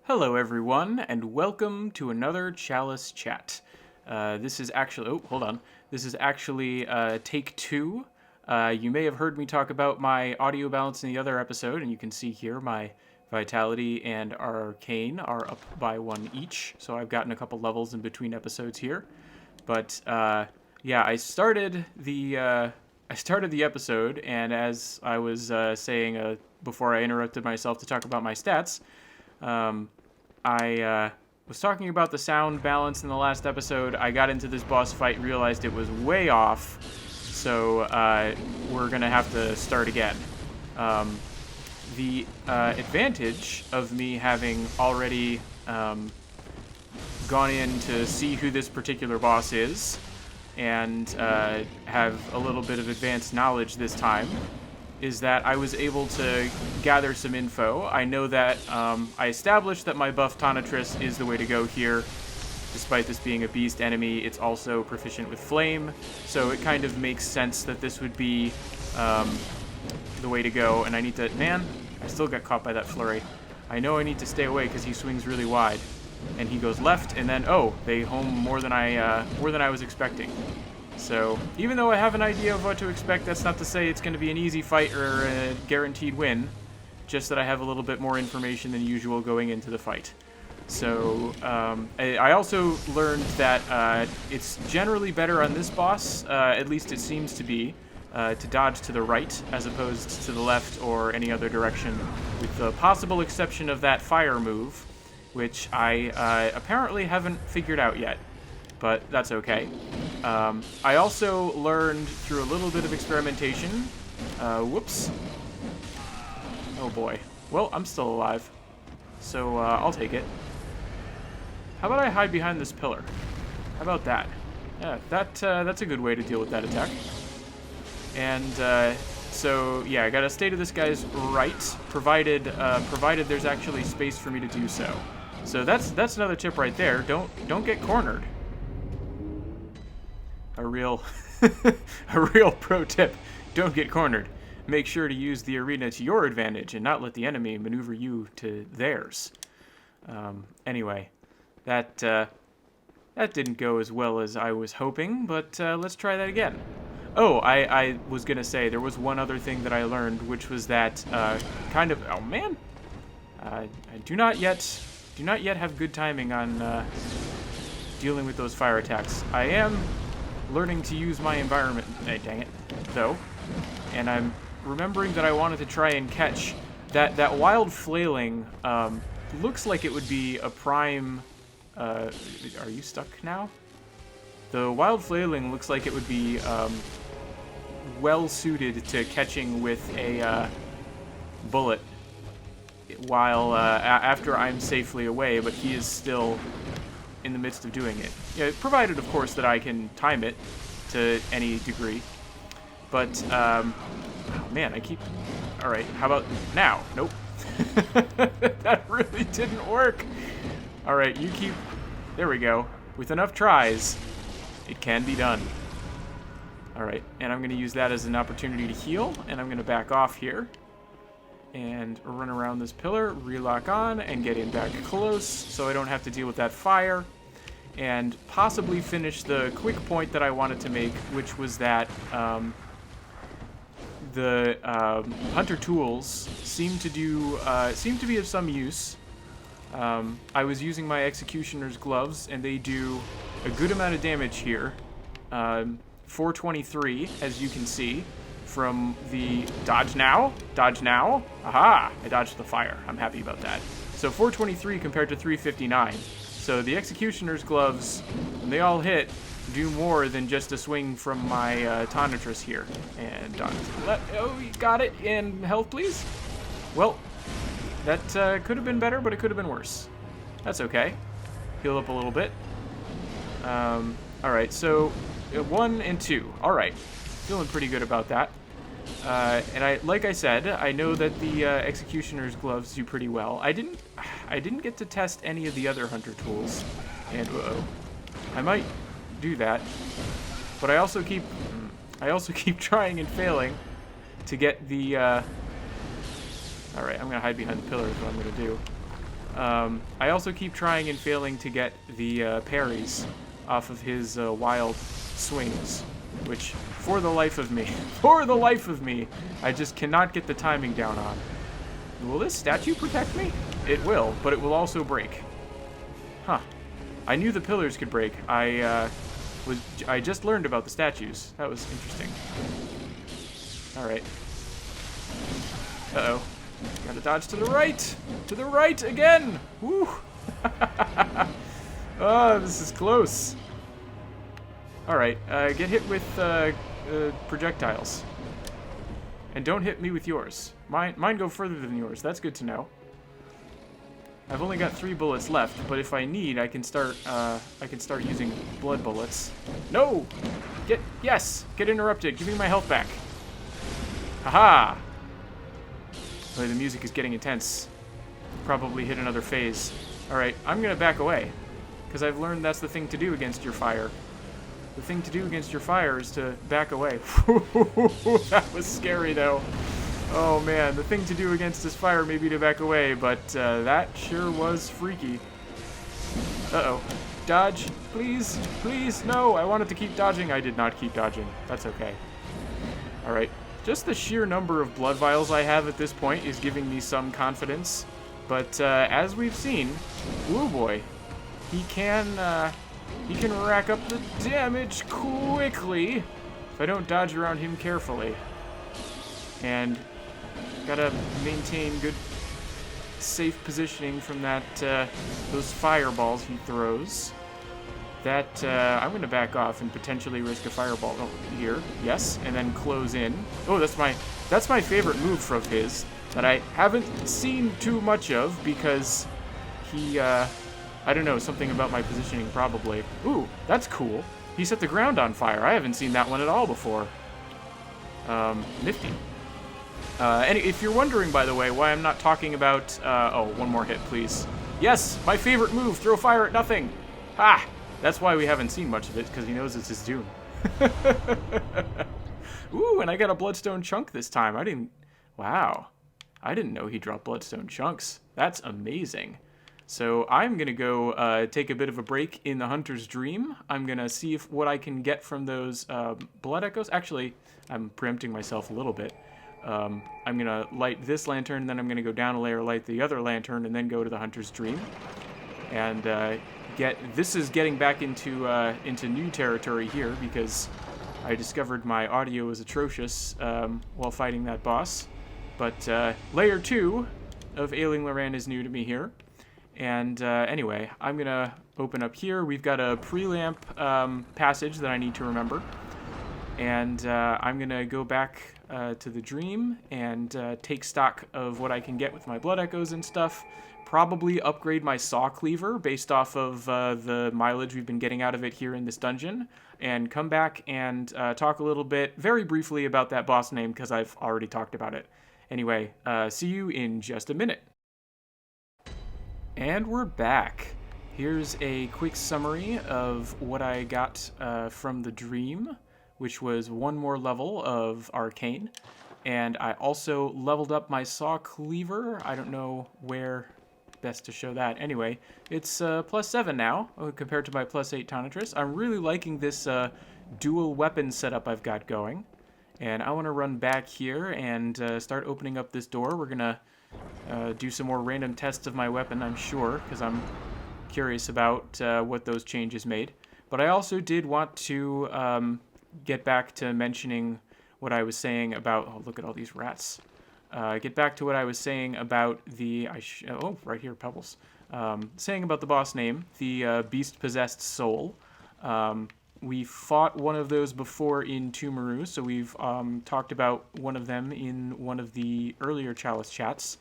Hello everyone, and welcome to another Chalice chat. This is actually, hold on. This is actually take two. You may have heard me talk about my audio balance in the other episode, and you can see here my vitality and arcane are up by one each, so I've gotten a couple levels in between episodes here. But yeah, I started the episode, and as I was saying before I interrupted myself to talk about my stats, I was talking about the sound balance in the last episode. I got into this boss fight, realized it was way off, so we're going to have to start again. The advantage of me having already gone in to see who this particular boss is and have a little bit of advanced knowledge this time is that I was able to gather some info. I know that I established that my buff Tonitrus is the way to go here. Despite this being a beast enemy, it's also proficient with flame, so it kind of makes sense that this would be the way to go. And I need to... Man, I still got caught by that flurry. I know I need to stay away because he swings really wide. And he goes left, and then, oh, they home more than I was expecting. So, even though I have an idea of what to expect, that's not to say it's going to be an easy fight or a guaranteed win. Just that I have a little bit more information than usual going into the fight. So, I also learned that it's generally better on this boss, at least it seems to be, to dodge to the right as opposed to the left or any other direction, with the possible exception of that fire move, which I apparently haven't figured out yet. But that's okay. I also learned through a little bit of experimentation. Whoops. Oh boy. Well, I'm still alive, so I'll take it. How about I hide behind this pillar? How about that? Yeah, that's a good way to deal with that attack. And so yeah, I gotta stay to this guy's right, provided there's actually space for me to do so. So that's another tip right there. Don't get cornered. A real pro tip. Don't get cornered. Make sure to use the arena to your advantage and not let the enemy maneuver you to theirs. Anyway, that didn't go as well as I was hoping, but let's try that again. Oh, I was gonna say there was one other thing that I learned, which was that kind of... Oh man, I do not yet have good timing on dealing with those fire attacks. I am learning to use my environment, dang it, though, and I'm remembering that I wanted to try and catch that wild flailing. Looks like it would be a prime. Are you stuck now? The wild flailing looks like it would be well suited to catching with a bullet while after I'm safely away, but he is still in the midst of doing it. Yeah, provided, of course, that I can time it to any degree. But, oh man, I keep... Alright, how about now? Nope. That really didn't work. Alright, you keep... There we go. With enough tries, it can be done. Alright, and I'm going to use that as an opportunity to heal, and I'm going to back off here. And run around this pillar, relock on, and get in back close so I don't have to deal with that fire. And possibly finish the quick point that I wanted to make, which was that the hunter tools seem to be of some use. I was using my executioner's gloves, and they do a good amount of damage here. 423, as you can see. From the dodge now, aha, I dodged the fire. I'm happy about that. So 423 compared to 359. So the Executioner's gloves, when they all hit, do more than just a swing from my Tonitrus here. And dodge to the left. Oh, you got it. And health, please. Well, that could have been better, but it could have been worse. That's okay. Heal up a little bit. All right, so 1 and 2. All right. Feeling pretty good about that. And like I said, I know that the Executioner's gloves do pretty well. I didn't get to test any of the other hunter tools, and I might do that. But I also keep trying and failing to get the. All right, I'm gonna hide behind the pillar. Is what I'm gonna do. I also keep trying and failing to get the parries off of his wild swings, which, for the life of me, I just cannot get the timing down on. Will this statue protect me? It will, but it will also break. Huh. I knew the pillars could break. I just learned about the statues. That was interesting. Alright. Uh-oh. Gotta dodge to the right! To the right again! Woo! Oh, this is close. Alright, get hit with projectiles. And don't hit me with yours. Mine go further than yours. That's good to know. I've only got 3 bullets left, but if I need, I can start using blood bullets. No! Yes! Get interrupted. Give me my health back. Haha! Oh, the music is getting intense. Probably hit another phase. Alright, I'm gonna back away. Because I've learned that's the thing to do against your fire. The thing to do against your fire is to back away. That was scary, though. Oh, man. The thing to do against his fire may be to back away, but that sure was freaky. Uh-oh. Dodge. Please. Please. No. I wanted to keep dodging. I did not keep dodging. That's okay. Alright. Just the sheer number of blood vials I have at this point is giving me some confidence. But as we've seen, oh boy, he can rack up the damage quickly if I don't dodge around him carefully. And gotta maintain good, safe positioning from that those fireballs he throws. That I'm gonna back off and potentially risk a fireball here. Yes, and then close in. Oh, that's my favorite move of his that I haven't seen too much of because he I don't know, something about my positioning probably. Ooh, that's cool. He set the ground on fire. I haven't seen that one at all before. Nifty. And if you're wondering, by the way, why I'm not talking about oh, one more hit, please. Yes, my favorite move, throw fire at nothing. Ha! That's why we haven't seen much of it, because he knows it's his doom. Ooh, and I got a bloodstone chunk this time. Wow. I didn't know he dropped bloodstone chunks. That's amazing. So I'm going to go take a bit of a break in the Hunter's Dream. I'm going to see what I can get from those blood echoes. Actually, I'm preempting myself a little bit. I'm going to light this lantern, then I'm going to go down a layer, light the other lantern, and then go to the Hunter's Dream. And this is getting back into new territory here because I discovered my audio was atrocious while fighting that boss. But layer 2 of Ailing Loran is new to me here. And anyway, I'm gonna open up here. We've got a pre-lamp passage that I need to remember. And I'm gonna go back to the dream and take stock of what I can get with my blood echoes and stuff. Probably upgrade my saw cleaver based off of the mileage we've been getting out of it here in this dungeon, and come back and talk a little bit, very briefly, about that boss name, because I've already talked about it. Anyway, see you in just a minute. And we're back. Here's a quick summary of what I got from the dream, which was one more level of Arcane. And I also leveled up my saw cleaver. I don't know where best to show that. Anyway, it's +7 now compared to my +8 Tonitrus. I'm really liking this dual weapon setup I've got going. And I want to run back here and start opening up this door. We're going to do some more random tests of my weapon, I'm sure, because I'm curious about what those changes made. But I also did want to get back to mentioning what I was saying about... Oh, look at all these rats. Get back to what I was saying about the... oh, right here, Pebbles. Saying about the boss name, the beast-possessed soul. We fought one of those before in Tumaru, so we've talked about one of them in one of the earlier Chalice chats.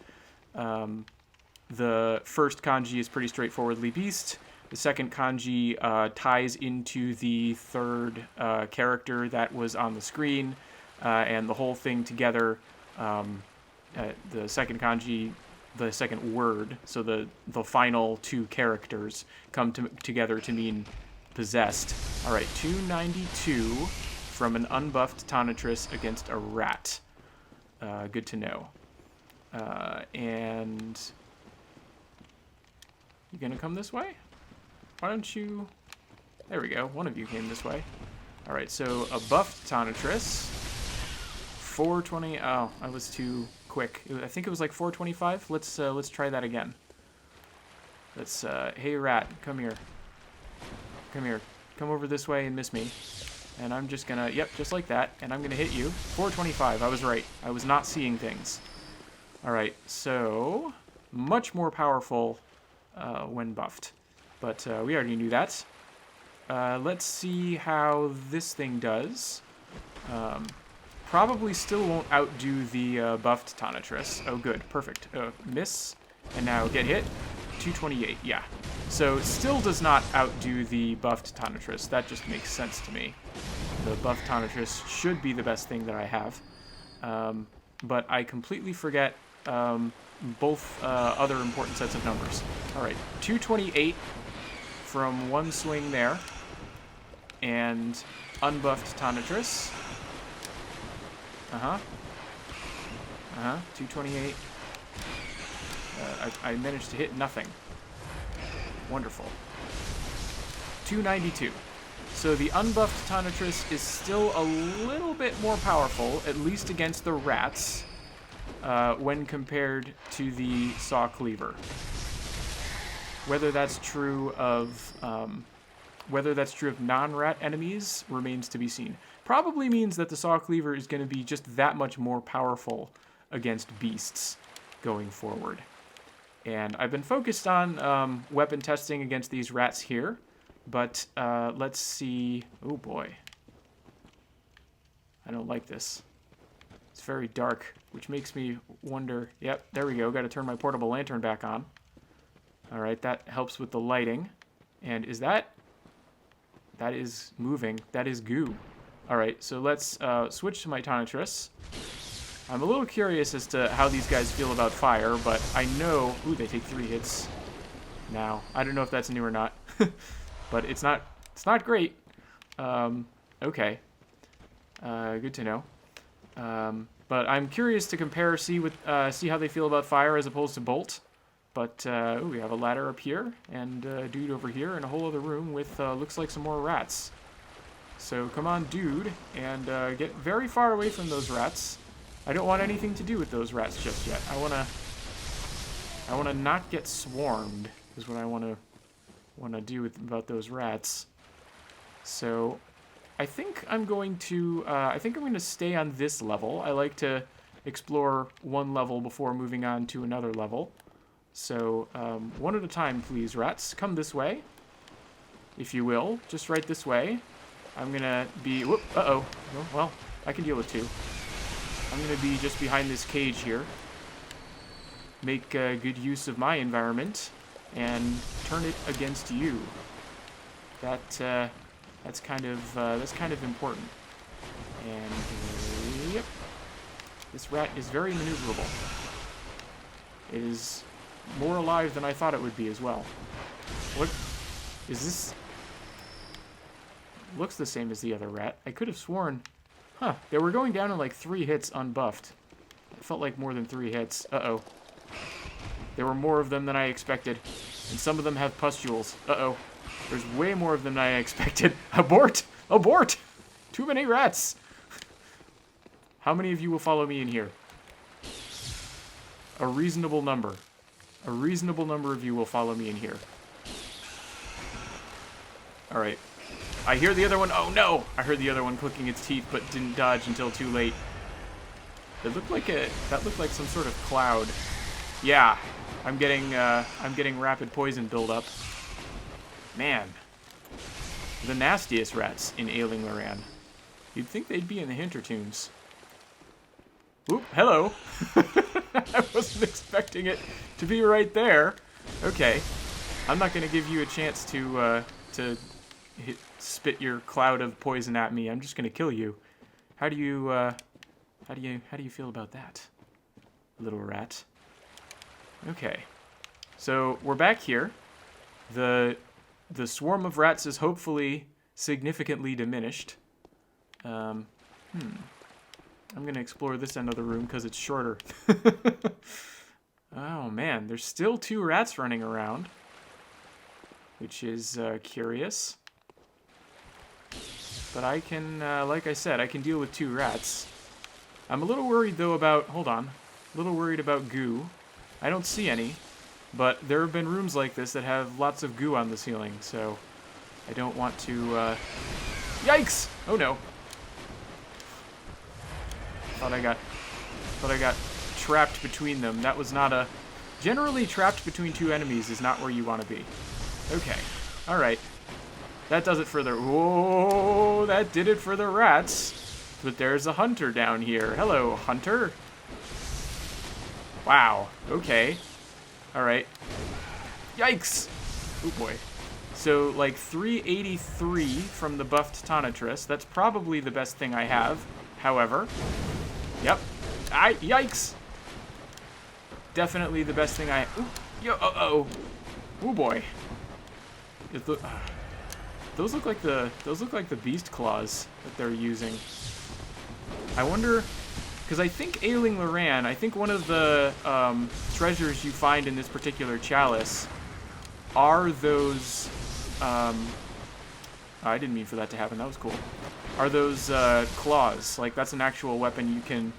The first kanji is pretty straightforwardly beast. The second kanji ties into the third character that was on the screen, and the whole thing together, the second kanji, the second word, so the final two characters come together to mean possessed. All right, 292 from an unbuffed Tonitrus against a rat. Good to know. And You gonna come this way? Why don't you... There we go. One of you came this way. Alright, so a buffed Tonitrus. 420... Oh, I was too quick. I think it was like 425. Let's try that again. Let's, hey rat, come here. Come here. Come over this way and miss me. And I'm just gonna... Yep, just like that. And I'm gonna hit you. 425. I was right. I was not seeing things. Alright, so... Much more powerful when buffed. But we already knew that. Let's see how this thing does. Probably still won't outdo the buffed Tonitrus. Oh, good. Perfect. Miss. And now get hit. 228. Yeah. So still does not outdo the buffed Tonitrus. That just makes sense to me. The buffed Tonitrus should be the best thing that I have. But I completely forget both other important sets of numbers. All right. 228 from one swing there. And unbuffed Tonitrus. 228. I managed to hit nothing. Wonderful. 292. So the unbuffed Tonitrus is still a little bit more powerful, at least against the rats, when compared to the Saw Cleaver. Whether that's true of non-rat enemies remains to be seen. Probably means that the Saw Cleaver is going to be just that much more powerful against beasts going forward. And I've been focused on weapon testing against these rats here, but let's see... Oh boy. I don't like this. It's very dark, which makes me wonder... Yep, there we go. Got to turn my portable lantern back on. Alright, that helps with the lighting. And is that... That is moving. That is goo. Alright, so let's switch to my Tonitrus. I'm a little curious as to how these guys feel about fire, but I know... Ooh, they take 3 hits now. I don't know if that's new or not. But it's not great. Okay. Good to know. But I'm curious to compare, see how they feel about fire as opposed to bolt. But, ooh, we have a ladder up here, and a dude over here, and a whole other room with, looks like some more rats. So, come on, dude, and get very far away from those rats. I don't want anything to do with those rats just yet. I wanna not get swarmed, is what I wanna do about those rats. So, I think I'm going to stay on this level. I like to explore one level before moving on to another level. So, one at a time, please, rats. Come this way, if you will. Just right this way. I'm gonna be... Whoop, uh-oh. Well, I can deal with 2. I'm gonna be just behind this cage here. Make good use of my environment and turn it against you. That's kind of important. And yep, this rat is very maneuverable. It is more alive than I thought it would be as well. What is this? Looks the same as the other rat. I could have sworn... Huh, they were going down in like 3 hits unbuffed. It felt like more than 3 hits. Uh-oh. There were more of them than I expected. And some of them have pustules. Uh-oh. There's way more of them than I expected. Abort! Abort! Too many rats! How many of you will follow me in here? A reasonable number. A reasonable number of you will follow me in here. Alright. I hear the other one. Oh no! I heard the other one clicking its teeth, but didn't dodge until too late. That looked like some sort of cloud. Yeah, I'm getting rapid poison buildup. Man, the nastiest rats in ailing Loran. You'd think they'd be in the Hintertombs. Oop! Hello. I wasn't expecting it to be right there. Okay, I'm not gonna give you a chance to spit your cloud of poison at me. I'm just gonna kill you. How do you feel about that, little rat? Okay, so we're back here. The swarm of rats is hopefully significantly diminished. I'm gonna explore this end of the room because it's shorter. Oh man, there's still 2 rats running around. which is curious. But I can, like I said, I can deal with 2 rats. I'm a little worried, though, about... Hold on. A little worried about goo. I don't see any, but there have been rooms like this that have lots of goo on the ceiling, so I don't want to, Yikes! Oh, no. Thought I got trapped between them. That was not a... Generally, trapped between 2 enemies is not where you want to be. Okay. Alright. That does it for the... Whoa! That did it for the rats. But there's a hunter down here. Hello, hunter. Wow. Okay. Alright. Yikes! Oh boy. So, like, 383 from the buffed Tonitrus. That's probably the best thing I have. However. Yep. Yikes! Definitely the best thing I... Ooh, uh-oh. Oh boy. Those look like the beast claws that they're using. I wonder, because I think ailing Loran, I think one of the treasures you find in this particular chalice are those. I didn't mean for that to happen. That was cool. Are those claws? Like that's an actual weapon you can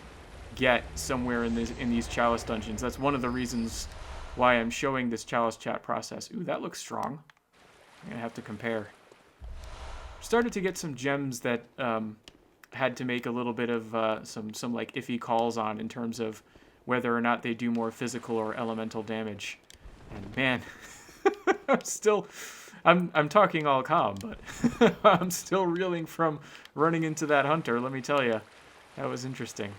get somewhere in these chalice dungeons. That's one of the reasons why I'm showing this chalice chat process. Ooh, that looks strong. I'm gonna have to compare. Started to get some gems that had to make a little bit of some like iffy calls on in terms of whether or not they do more physical or elemental damage. And man, I'm talking all calm, but I'm still reeling from running into that hunter. Let me tell you, that was interesting.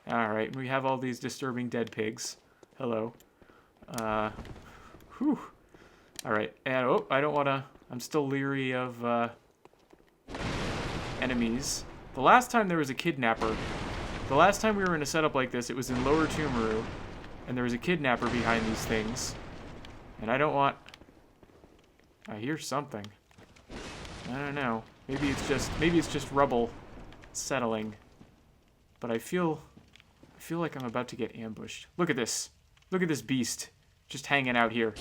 All right, we have all these disturbing dead pigs. Hello. Whew. All right, and oh, I don't want to. I'm still leery of enemies. The last time there was a kidnapper, the last time we were in a setup like this, it was in Lower Tumaru, and there was a kidnapper behind these things. And I don't want... I hear something. I don't know. Maybe it's just rubble settling. But I feel like I'm about to get ambushed. Look at this. Look at this beast just hanging out here.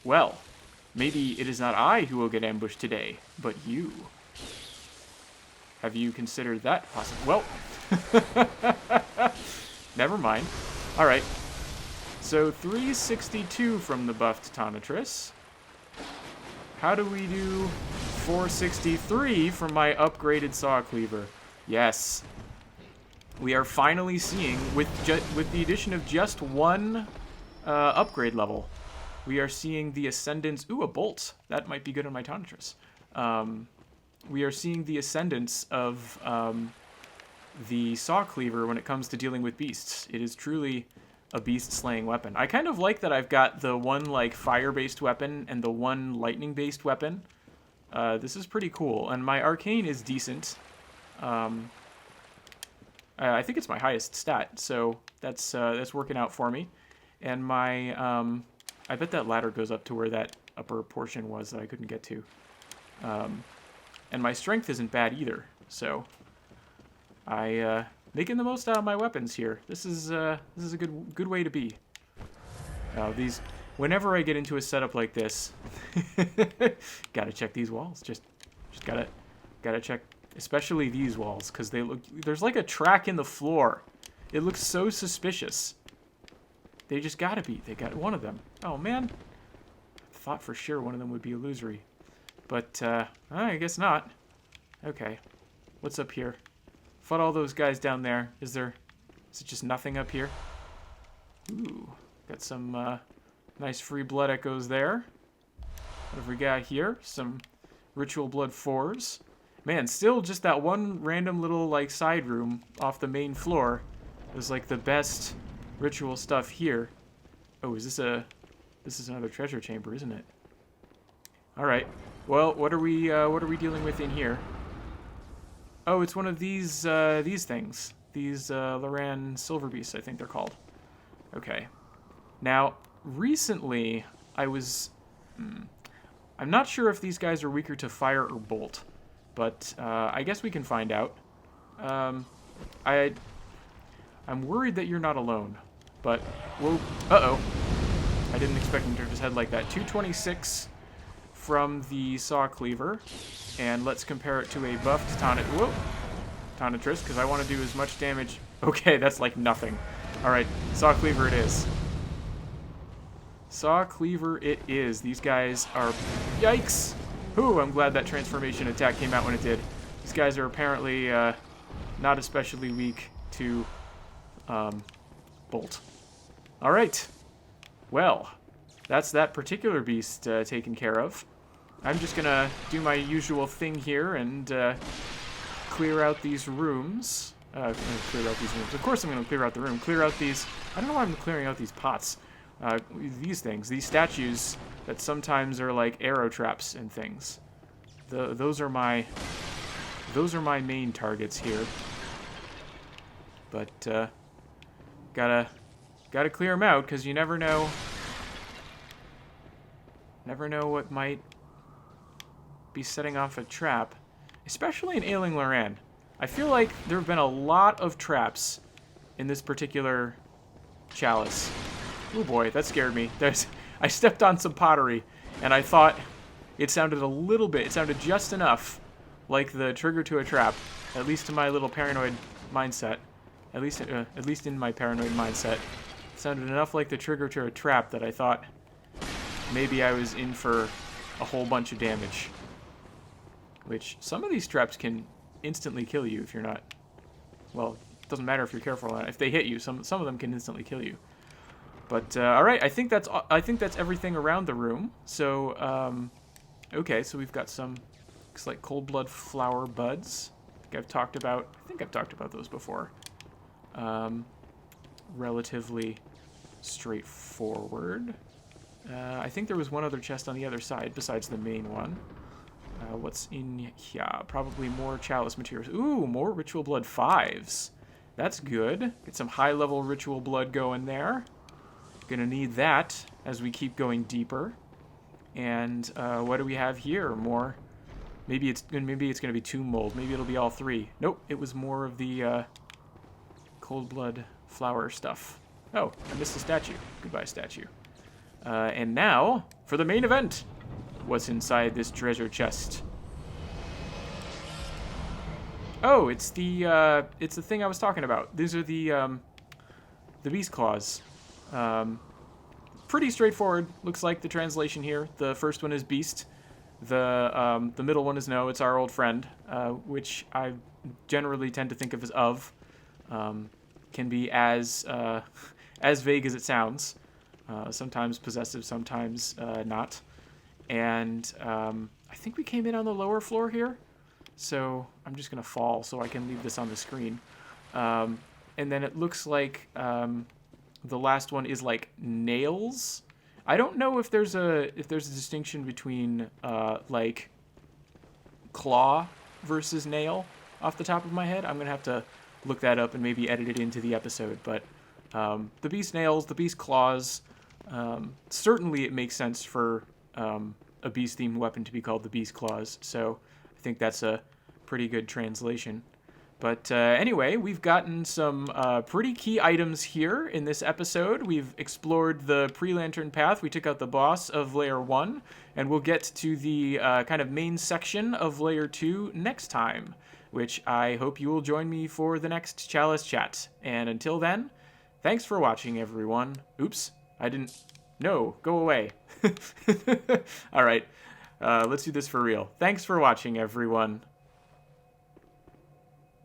Well, maybe it is not I who will get ambushed today, but you. Have you considered that possible? Well, never mind. All right. So 362 from the buffed Tonitrus. How do we do 463 from my upgraded saw cleaver? Yes. We are finally seeing, with the addition of just one upgrade level, we are seeing the ascendance. Ooh, a bolt. That might be good on my Tonitrus. We are seeing the ascendance of the saw cleaver when it comes to dealing with beasts. It is truly a beast-slaying weapon. I kind of like that I've got the one like fire-based weapon and the one lightning-based weapon. This is pretty cool, and my arcane is decent. I think it's my highest stat, so that's working out for me. And my I bet that ladder goes up to where that upper portion was that I couldn't get to. And my strength isn't bad either, so I making the most out of my weapons here. This is a good way to be. Whenever I get into a setup like this, gotta check these walls. Just gotta check, especially these walls, because there's like a track in the floor. It looks so suspicious. They just gotta be. They got one of them. Oh man, I thought for sure one of them would be illusory. But, I guess not. Okay. What's up here? Fought all those guys down there. Is it just nothing up here? Ooh. Got some, nice free blood echoes there. What have we got here? Some ritual blood 4s. Man, still just that one random little, like, side room off the main floor is, like, the best ritual stuff here. Oh, this is another treasure chamber, isn't it? Alright. Well, what are we dealing with in here? Oh, it's one of these things. These Loran silver beasts, I think they're called. Okay. Now, recently, I'm not sure if these guys are weaker to fire or bolt, but I guess we can find out. I'm worried that you're not alone, but we'll... Uh-oh. I didn't expect him to turn his head like that. 226 from the saw cleaver, and let's compare it to a buffed Tonitrus, because I want to do as much damage. Okay, that's like nothing. Alright, saw cleaver it is. Saw cleaver it is. These guys are... Yikes! Whew, I'm glad that transformation attack came out when it did. These guys are apparently not especially weak to bolt. Alright. Well, that's that particular beast taken care of. I'm just gonna do my usual thing here and clear out these rooms. Clear out these rooms. Of course I'm gonna clear out the room. Clear out these... I don't know why I'm clearing out these pots. These things. These statues that sometimes are like arrow traps and things. Those are my main targets here. But gotta clear them out, because you never know. Never know what might be setting off a trap, especially in ailing Loran. I feel like there have been a lot of traps in this particular chalice. Oh boy, that scared me. I stepped on some pottery, and I thought it sounded a little bit. It sounded just enough like the trigger to a trap, at least to my little paranoid mindset. At least in my paranoid mindset, it sounded enough like the trigger to a trap that I thought maybe I was in for a whole bunch of damage. Which, some of these traps can instantly kill you if you're not... Well, it doesn't matter if you're careful or not. If they hit you, some of them can instantly kill you. But, alright, I think that's everything around the room. So, okay, so we've got some, looks like cold blood flower buds. I think I've talked about those before. Relatively straightforward. I think there was one other chest on the other side besides the main one. What's in here? Probably more chalice materials. Ooh, more ritual blood 5s. That's good. Get some high-level ritual blood going there. Gonna need that as we keep going deeper. And what do we have here? More. Maybe it's gonna be tomb mold. Maybe it'll be all 3. Nope, it was more of the cold blood flower stuff. Oh, I missed a statue. Goodbye, statue. And now for the main event. What's inside this treasure chest? Oh, it's the thing I was talking about. These are the beast claws. Pretty straightforward. Looks like the translation here. The first one is beast. The middle one is no. It's our old friend, which I generally tend to think of as of. Can be as vague as it sounds. Sometimes possessive, sometimes not. And I think we came in on the lower floor here. So I'm just going to fall so I can leave this on the screen. And then it looks like the last one is like nails. I don't know if there's a distinction between like claw versus nail off the top of my head. I'm going to have to look that up and maybe edit it into the episode. But the beast nails, the beast claws, certainly it makes sense for a beast-themed weapon to be called the beast claws. So I think that's a pretty good translation. But anyway, we've gotten some pretty key items here in this episode. We've explored the pre-lantern path. We took out the boss of Layer 1, and we'll get to the kind of main section of Layer 2 next time, which I hope you will join me for the next Chalice Chat. And until then, thanks for watching, everyone. Oops, I didn't... No, go away. All right, let's do this for real. Thanks for watching, everyone.